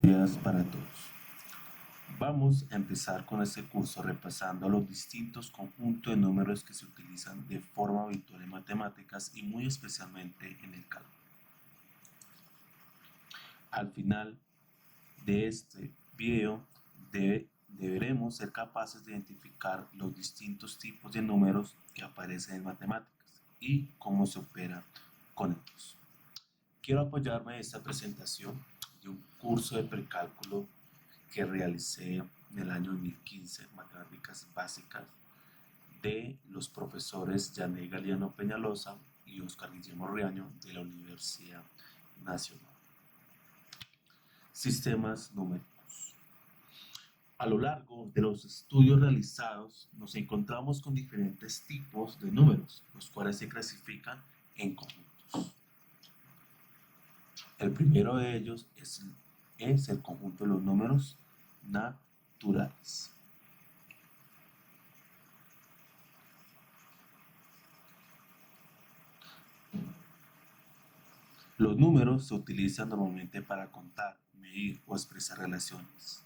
días para todos. Vamos a empezar con este curso repasando los distintos conjuntos de números que se utilizan de forma habitual en matemáticas y muy especialmente en el cálculo. Al final de este video deberemos ser capaces de identificar los distintos tipos de números que aparecen en matemáticas y cómo se opera con ellos. Quiero apoyarme en esta presentación de un curso de precálculo que realicé en el año 2015, matemáticas básicas, de los profesores Yané Galeano Peñalosa y Oscar Guillermo Riaño de la Universidad Nacional. Sistemas numéricos. A lo largo de los estudios realizados nos encontramos con diferentes tipos de números, los cuales se clasifican en conjuntos. El primero de ellos es el conjunto de los números naturales. Los números se utilizan normalmente para contar, medir o expresar relaciones.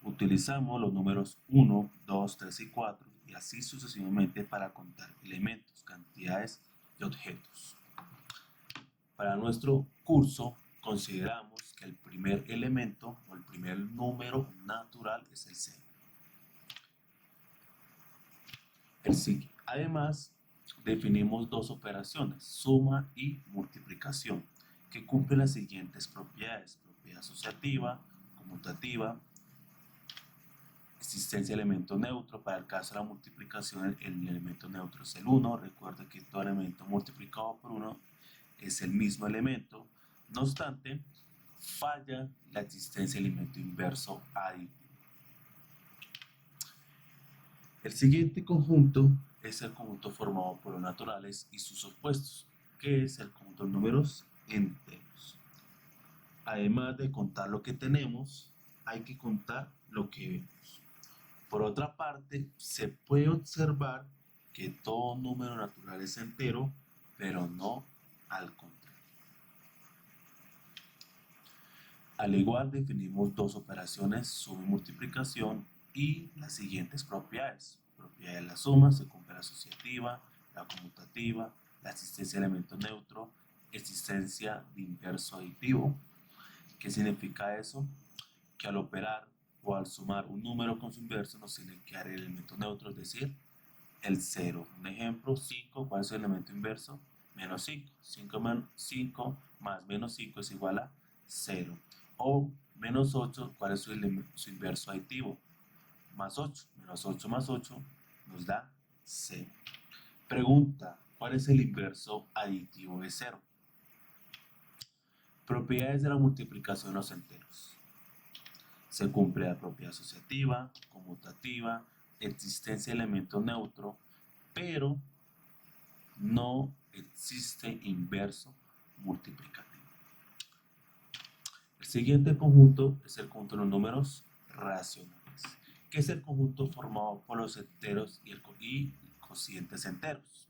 Utilizamos los números 1, 2, 3 y 4 y así sucesivamente para contar elementos, cantidades y objetos. Para nuestro curso consideramos que el primer elemento o el primer número natural es el 0. Además, definimos dos operaciones, suma y multiplicación, que cumplen las siguientes propiedades: propiedad asociativa, conmutativa, existencia de elemento neutro. Para el caso de la multiplicación, el elemento neutro es el 1. Recuerda que todo elemento multiplicado por 1 es el mismo elemento. No obstante, falla la existencia del elemento inverso aditivo. El siguiente conjunto es el conjunto formado por los naturales y sus opuestos, que es el conjunto de números enteros. Además de contar lo que tenemos, hay que contar lo que vemos. Por otra parte, se puede observar que todo número natural es entero, pero no al contrario. Al igual, definimos dos operaciones, suma y multiplicación, y las siguientes propiedades. Propiedad de la suma, se cumple la asociativa, la conmutativa, la existencia de elemento neutro, existencia de inverso aditivo. ¿Qué significa eso? Que al operar o al sumar un número con su inverso nos tiene que dar el elemento neutro, es decir, el 0. Un ejemplo, 5, ¿cuál es el elemento inverso? Menos 5. 5 más menos 5 es igual a 0. O menos 8, ¿cuál es su inverso aditivo? Más 8. Menos 8 más 8 nos da 0. Pregunta, ¿cuál es el inverso aditivo de 0? Propiedades de la multiplicación de los enteros. Se cumple la propiedad asociativa, conmutativa, existencia de elemento neutro, pero no existe inverso multiplicativo. El siguiente conjunto es el conjunto de los números racionales, que es el conjunto formado por los enteros y cocientes enteros.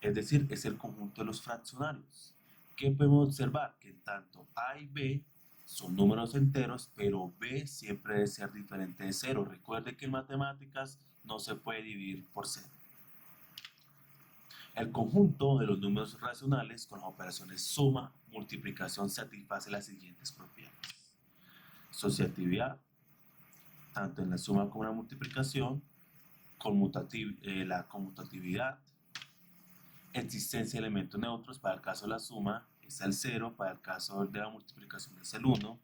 Es decir, es el conjunto de los fraccionarios. ¿Qué podemos observar? Que tanto A y B son números enteros, pero B siempre debe ser diferente de 0. Recuerde que en matemáticas no se puede dividir por 0. El conjunto de los números racionales con las operaciones suma, multiplicación satisface las siguientes propiedades. Asociatividad, tanto en la suma como en la multiplicación, la conmutatividad, existencia de elementos neutros. Para el caso de la suma es el 0, para el caso de la multiplicación es el 1,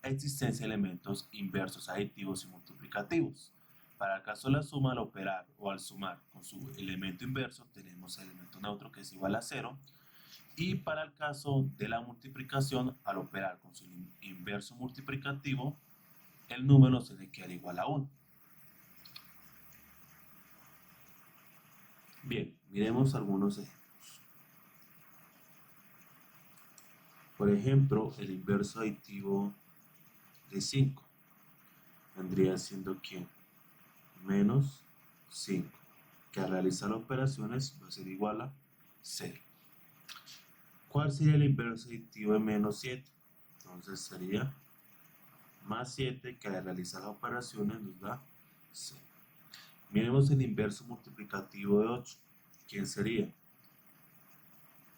existencia de elementos inversos aditivos y multiplicativos. Para el caso de la suma, al operar o al sumar con su elemento inverso, tenemos el elemento neutro que es igual a 0. Y para el caso de la multiplicación, al operar con su inverso multiplicativo, el número se le queda igual a 1. Bien, miremos algunos ejemplos. Por ejemplo, el inverso aditivo de 5 vendría siendo ¿quién? Menos 5, que al realizar las operaciones va a ser igual a 0. ¿Cuál sería el inverso aditivo de menos 7? Entonces sería más 7 que al realizar las operaciones nos da 0. Miremos el inverso multiplicativo de 8. ¿Quién sería?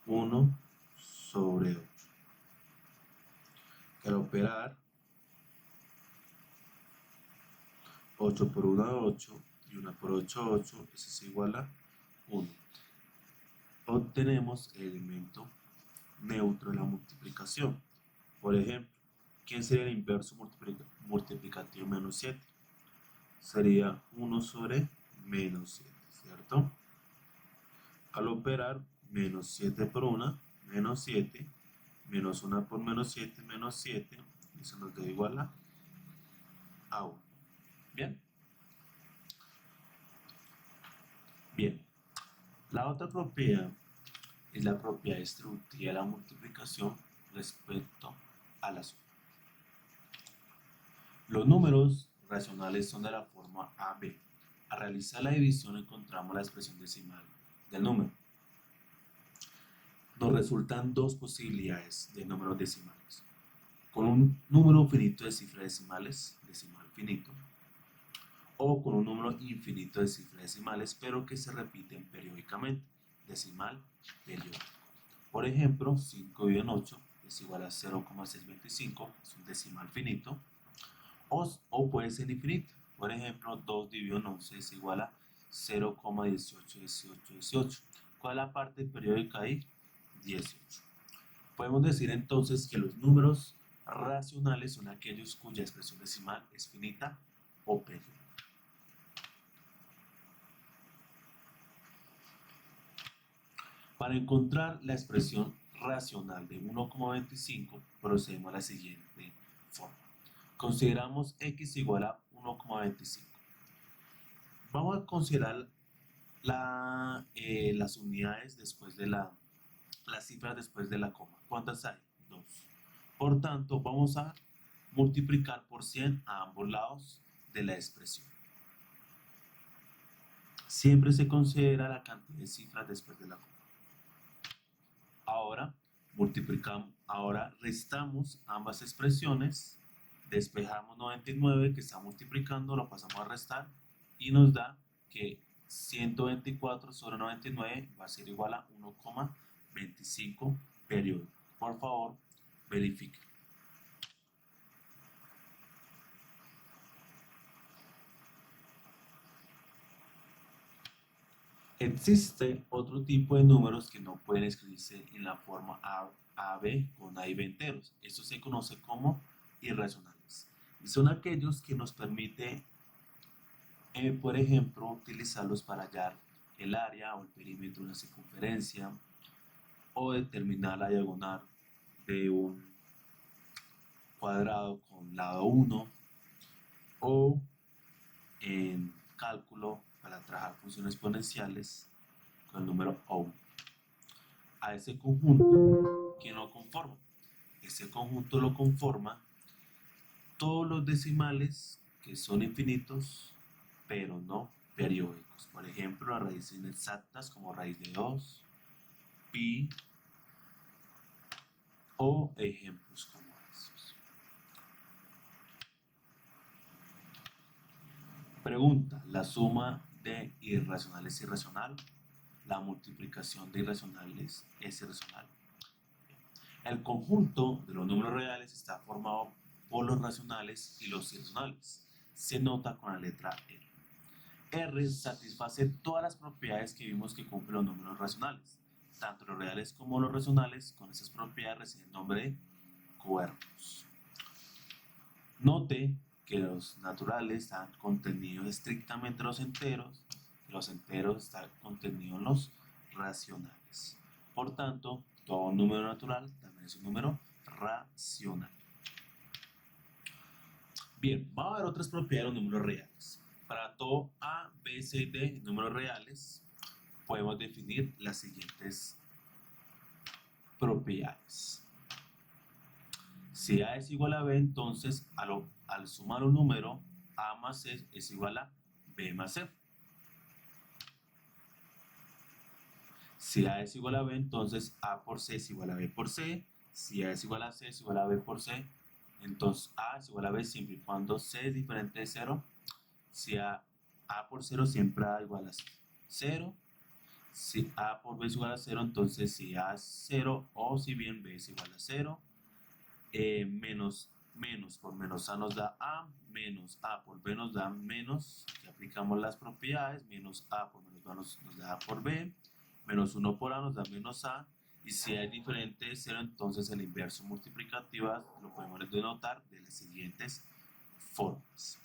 1 sobre 8. Que al operar 8 por 1, 8, y 1 por 8, 8, eso es igual a 1. Obtenemos el elemento neutro de la multiplicación. Por ejemplo, ¿quién sería el inverso multiplicativo de menos 7? Sería 1 sobre menos 7, ¿cierto? Al operar menos 7 por 1, menos 7, menos 1 por menos 7, menos 7, eso nos da igual a 1. Bien. Bien. La otra propiedad es la propiedad distributiva de la multiplicación respecto a la suma. Los números racionales son de la forma AB. Al realizar la división encontramos la expresión decimal del número. Nos resultan dos posibilidades de números decimales. Con un número finito de cifras decimales, decimal finito, o con un número infinito de cifras decimales, pero que se repiten periódicamente, decimal periódico. Por ejemplo, 5 dividido en 8 es igual a 0,625, es un decimal finito, o puede ser infinito. Por ejemplo, 2 dividido en 11 es igual a 0,181818. ¿Cuál es la parte periódica ahí? 18. Podemos decir entonces que los números racionales son aquellos cuya expresión decimal es finita o periódica. Para encontrar la expresión racional de 1,25 procedemos a la siguiente forma. Consideramos x igual a 1,25. Vamos a considerar las unidades después de las cifras después de la coma. ¿Cuántas hay? 2. Por tanto, vamos a multiplicar por 100 a ambos lados de la expresión. Siempre se considera la cantidad de cifras después de la coma. Ahora restamos ambas expresiones, despejamos 99 que está multiplicando, lo pasamos a restar y nos da que 124 sobre 99 va a ser igual a 1,25 periódico. Por favor, verifique. Existe otro tipo de números que no pueden escribirse en la forma AB con A y B enteros. Esto se conoce como irracionales. Y son aquellos que nos permite, por ejemplo, utilizarlos para hallar el área o el perímetro de una circunferencia o determinar la diagonal de un cuadrado con lado 1 o en cálculo para trabajar funciones exponenciales con el número O. A ese conjunto, ¿quién lo conforma? Ese conjunto lo conforma todos los decimales que son infinitos, pero no periódicos. Por ejemplo, las raíces inexactas como raíz de 2, pi, o ejemplos como estos. Pregunta, ¿la suma de irracionales es irracional? ¿La multiplicación de irracionales es irracional? El conjunto de los números reales está formado por los racionales y los irracionales. Se nota con la letra R. R satisface todas las propiedades que vimos que cumplen los números racionales. Tanto los reales como los racionales con esas propiedades reciben el nombre de cuerpos. Note que los naturales están contenidos estrictamente en los enteros, y los enteros están contenidos en los racionales. Por tanto, todo número natural también es un número racional. Bien, vamos a ver otras propiedades de los números reales. Para todo A, B, C y D, números reales, podemos definir las siguientes propiedades. Si A es igual a B, entonces al sumar un número, A más C es igual a B más C. Si A es igual a B, entonces A por C es igual a B por C. Si A es igual a C es igual a B por C Entonces A es igual a B siempre y cuando C es diferente de 0. Si A por 0 siempre A igual a 0. Si A por B es igual a 0, entonces si A es 0 o si bien B es igual a 0, menos por menos A nos da A, menos A por B nos da menos, aquí aplicamos las propiedades, menos A por menos B nos da A por B, menos 1 por A nos da menos A, y si A es diferente de 0, entonces el inverso multiplicativo lo podemos denotar de las siguientes formas.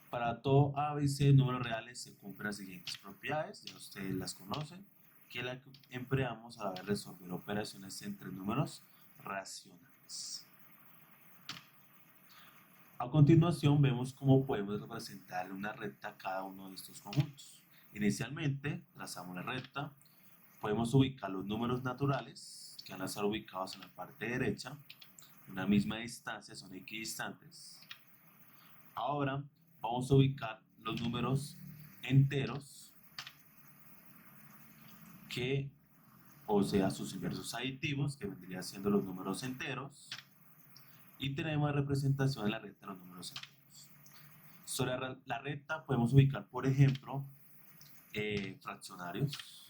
Para todo A, B y C números reales se cumplen las siguientes propiedades, ya ustedes las conocen, que la que empleamos a la hora de resolver operaciones entre números racionales. A continuación vemos cómo podemos representar una recta a cada uno de estos conjuntos. Inicialmente trazamos la recta, podemos ubicar los números naturales que van a estar ubicados en la parte derecha, en una misma distancia, son equidistantes. Ahora vamos a ubicar los números enteros que, o sea, sus inversos aditivos, que vendrían siendo los números enteros, y tenemos la representación de la recta de los números enteros. Sobre la recta podemos ubicar, por ejemplo, fraccionarios.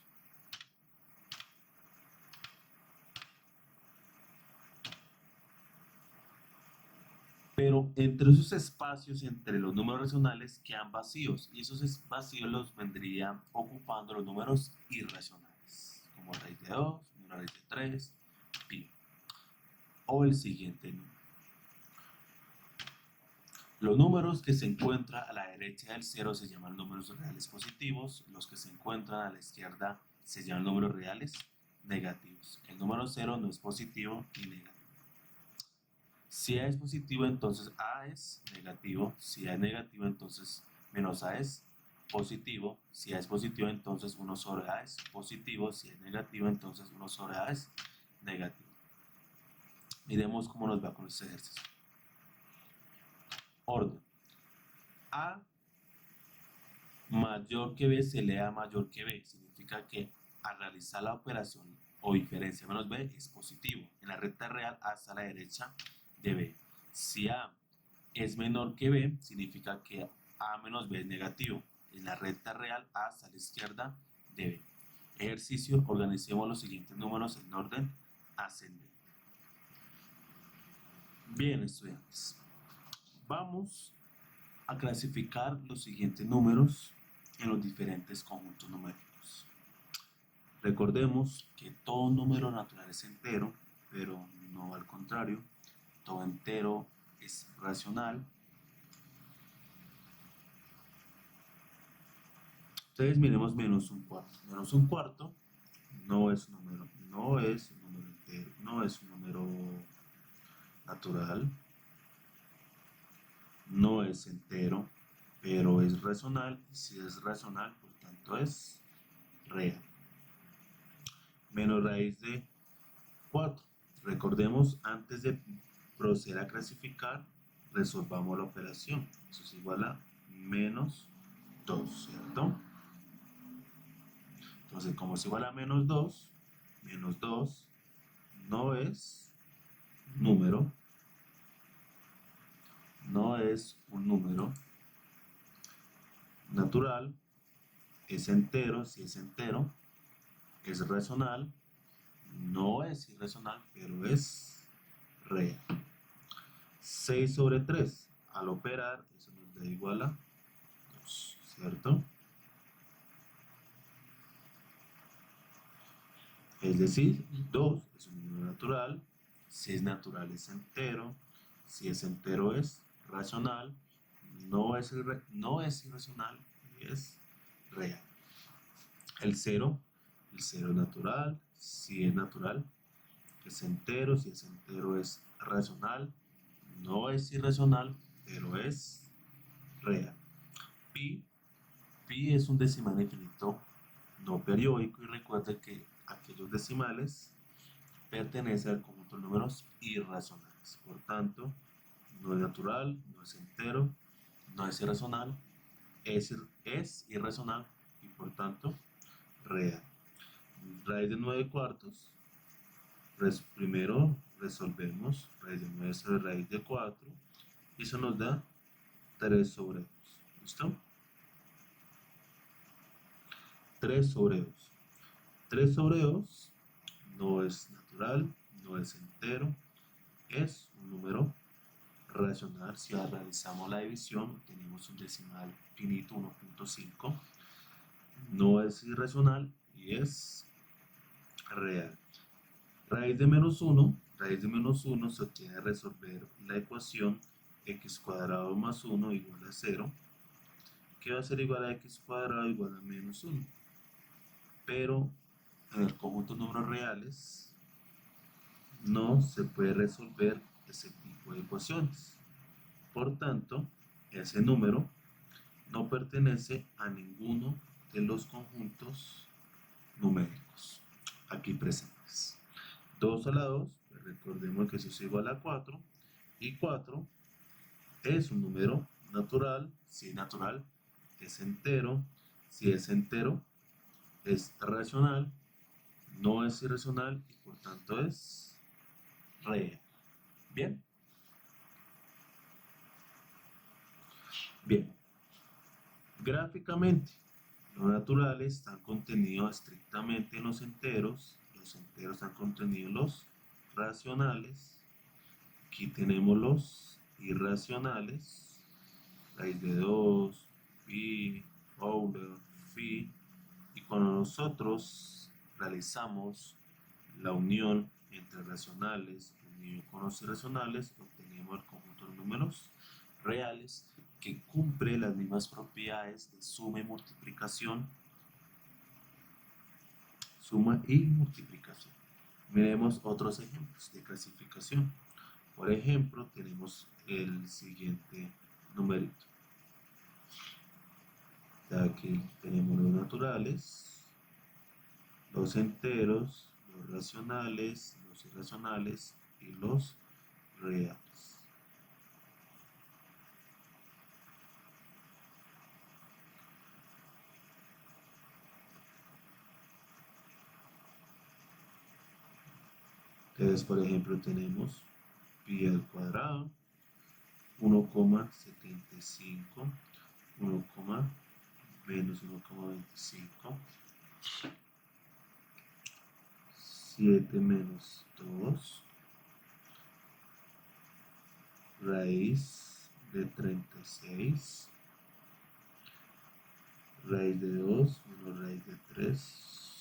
Pero entre esos espacios, entre los números racionales, quedan vacíos. Y esos vacíos los vendrían ocupando los números irracionales, como raíz de 2, raíz de 3, pi. O el siguiente número. Los números que se encuentran a la derecha del 0 se llaman números reales positivos. Los que se encuentran a la izquierda se llaman números reales negativos. El número 0 no es positivo ni negativo. Si A es positivo, entonces A es negativo. Si A es negativo, entonces menos A es positivo. Si A es positivo, entonces 1 sobre A es positivo. Si es negativo, entonces 1 sobre A es negativo. Miremos cómo nos va con este ejercicio. Orden. A mayor que B se lee A mayor que B. Significa que al realizar la operación o diferencia menos B es positivo. En la recta real A está a la derecha de B. Si A es menor que B, significa que A menos B es negativo. En la recta real A está a la izquierda de B. Ejercicio, organicemos los siguientes números en orden ascendente. Bien, estudiantes. Vamos a clasificar los siguientes números en los diferentes conjuntos numéricos. Recordemos que todo número natural es entero, pero no al contrario. Todo entero es racional. Entonces miremos menos un cuarto. Menos un cuarto no es un número, no es un número entero, no es un número natural, no es entero, pero es racional, y si es racional, por tanto es real. Menos raíz de 4. Recordemos, antes de proceder a clasificar, resolvamos la operación. Eso es igual a menos 2, ¿cierto? Entonces, como es igual a menos 2 no es número, no es un número natural, es entero, si es entero, es racional, no es irracional, pero es real. 6 sobre 3, al operar, eso nos da igual a 2, ¿cierto? Es decir, 2 es un número natural, si es natural es entero, si es entero es racional, no es irracional y es real. El 0 es natural, si es natural es entero, si es entero es racional, no es irracional, pero es real. Pi es un decimal infinito no periódico, y recuerda que aquellos decimales pertenecen al conjunto de números irracionales. Por tanto, no es natural, no es entero, no es irracional, es irracional y por tanto real. Raíz de 9 cuartos, primero resolvemos raíz de 9 sobre raíz de 4 y eso nos da 3 sobre 2. ¿Listo? 3 sobre 2. 3 sobre 2 no es natural, no es entero, es un número racional. Si realizamos la división, tenemos un decimal finito, 1.5. No es irracional y es real. Raíz de menos 1 se obtiene al resolver la ecuación x cuadrado más 1 igual a 0, que va a ser igual a x cuadrado igual a menos 1. Pero en el conjunto de números reales no se puede resolver ese tipo de ecuaciones. Por tanto, ese número no pertenece a ninguno de los conjuntos numéricos aquí presentes. 2 a la 2, recordemos que eso es igual a 4, y 4 es un número natural. Si es natural, es entero. Si es entero, es racional, no es irracional y por tanto es real. Bien. Bien. Gráficamente, los naturales están contenidos estrictamente en los enteros están contenidos en los racionales. Aquí tenemos los irracionales, raíz de 2, pi, Euler, phi, y cuando nosotros realizamos la unión entre racionales unido con los irracionales, obtenemos el conjunto de números reales que cumple las mismas propiedades de suma y multiplicación. Miremos otros ejemplos de clasificación. Por ejemplo, tenemos el siguiente numerito. Aquí tenemos los naturales, los enteros, los racionales, los irracionales y los reales. Entonces, por ejemplo, tenemos pi al cuadrado, 1,75, 1, menos 1,25, 7 menos 2, raíz de 36, raíz de 2 menos raíz de 3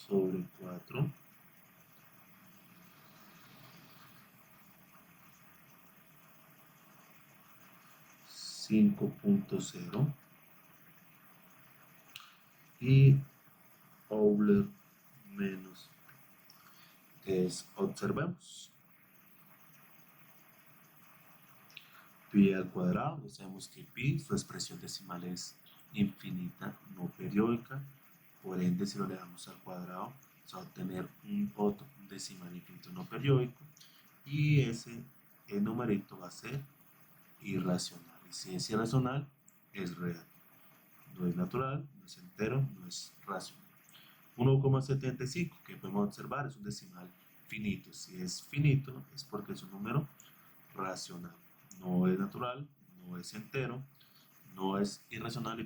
sobre 4, 5.0 y Euler menos. Entonces, observemos. Pi al cuadrado, ya sabemos que pi, su expresión decimal es infinita, no periódica. Por ende, si lo le damos al cuadrado, se va a obtener un otro decimal infinito no periódico. Y ese numerito va a ser irracional. Y si es irracional, es real. No es natural, no es entero, no es racional. 1,75, que podemos observar, es un decimal finito. Si es finito, es porque es un número racional. No es natural, no es entero, no es irracional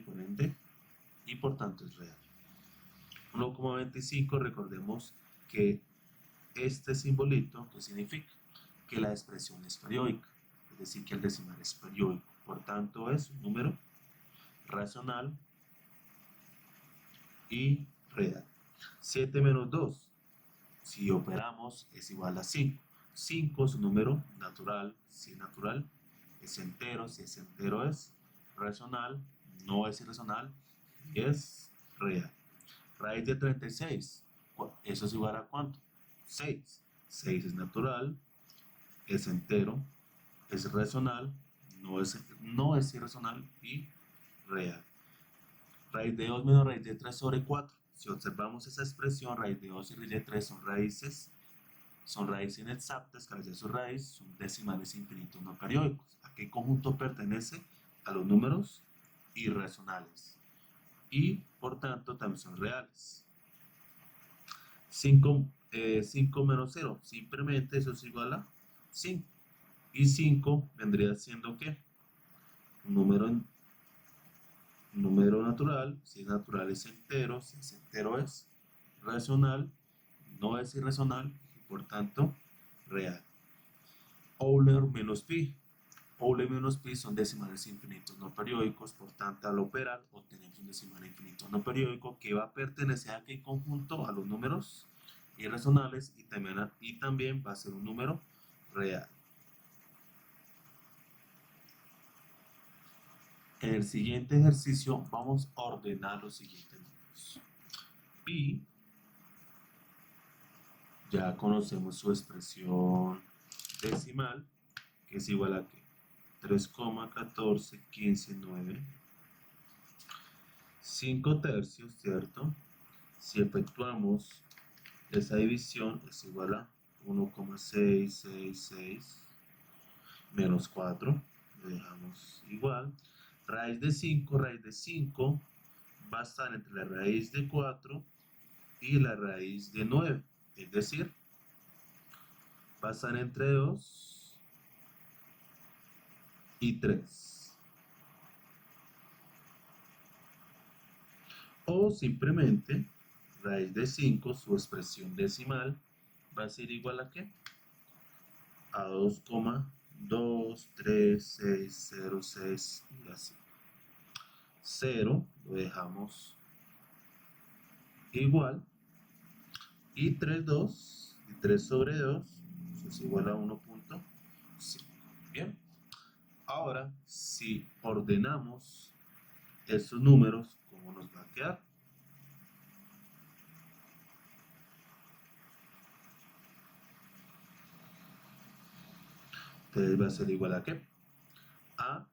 y por tanto es real. 1,25, recordemos que este simbolito, ¿qué significa? Que la expresión es periódica, es decir, que el decimal es periódico. Por tanto, es un número racional y real. 7 menos 2, si operamos, es igual a 5. 5 es un número natural, si es natural, es entero, si es entero es racional, no es irracional y es real. Raíz de 36, eso es igual a ¿cuánto? 6. 6 es natural, es entero, es racional, no es irracional y real. Raíz de 2 menos raíz de 3 sobre 4. Si observamos esa expresión, raíz de 2 y raíz de 3 son raíces inexactas, que al ser su raíz son decimales infinitos no periódicos. ¿A qué conjunto pertenece? A los números irracionales. Y por tanto también son reales. 5 menos 0, simplemente eso es igual a 5. Y 5 vendría siendo ¿qué? Un número natural. Si es natural es entero, si es entero es racional, no es irracional y por tanto real. Euler menos pi. Euler menos pi son decimales infinitos no periódicos, por tanto al operar obtenemos un decimal infinito no periódico que va a pertenecer a qué conjunto, a los números irracionales y también va a ser un número real. En el siguiente ejercicio vamos a ordenar los siguientes números. Pi, ya conocemos su expresión decimal, que es igual a ¿qué? 3,1415,9. 5 tercios, ¿cierto? Si efectuamos esa división es igual a 1,666 menos 4, lo dejamos igual. Raíz de 5 va a estar entre la raíz de 4 y la raíz de 9, es decir, va a estar entre 2 y 3. O simplemente raíz de 5, su expresión decimal, va a ser igual a ¿qué? A 2,23606 y así. 0 lo dejamos igual. Y 3 sobre 2 es igual a 1,5. Bien. Ahora, si ordenamos estos números, ¿cómo nos va a quedar? Entonces va a ser igual a ¿qué? A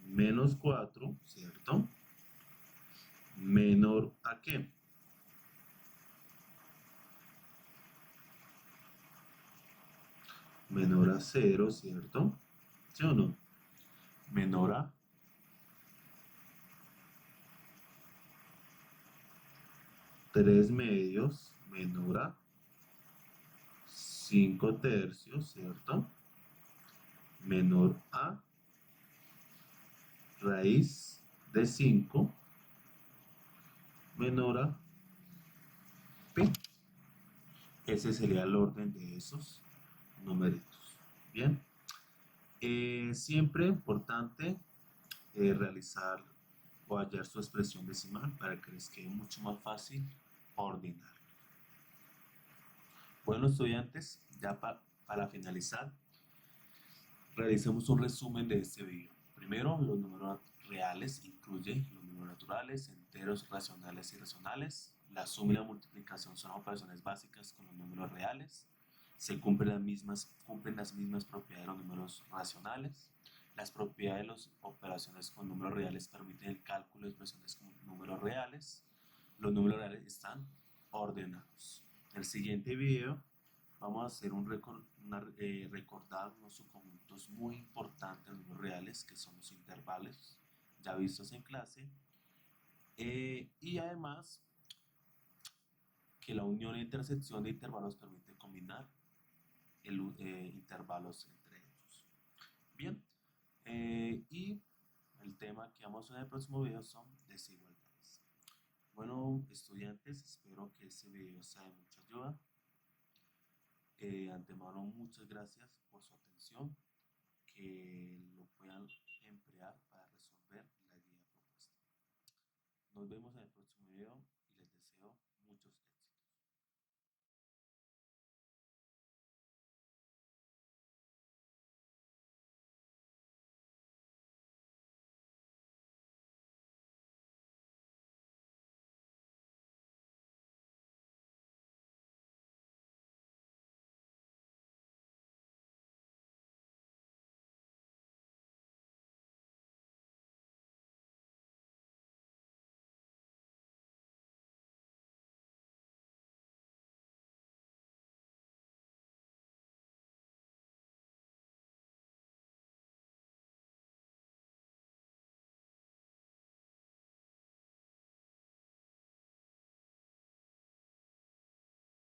menos 4, ¿cierto? Menor a ¿qué? Menor a 0, ¿cierto? ¿Sí o no? Menor a 3 medios, menor a 5 tercios, ¿cierto? Menor a raíz de 5, menor a pi. Ese sería el orden de esos numeritos. Bien. Siempre importante realizar o hallar su expresión decimal para que les quede mucho más fácil ordenar. Bueno, estudiantes, ya para finalizar, realicemos un resumen de este video. Primero, los números reales incluye los números naturales, enteros, racionales y irracionales. La suma y la multiplicación son operaciones básicas con los números reales. Se cumplen las mismas propiedades de los números racionales. Las propiedades de las operaciones con números reales permiten el cálculo de expresiones con números reales. Los números reales están ordenados. En el siguiente video vamos a hacer recordar unos subconjuntos muy importantes de números reales, que son los intervalos, ya vistos en clase, y además que la unión e intersección de intervalos permite combinar intervalos entre ellos. Bien, y el tema que vamos a ver en el próximo video son desigualdades. Bueno, estudiantes, espero que este video sea de mucha ayuda. Antemano, muchas gracias por su atención, que lo puedan emplear para resolver la guía propuesta. Nos vemos en el próximo video y les deseo muchos éxitos.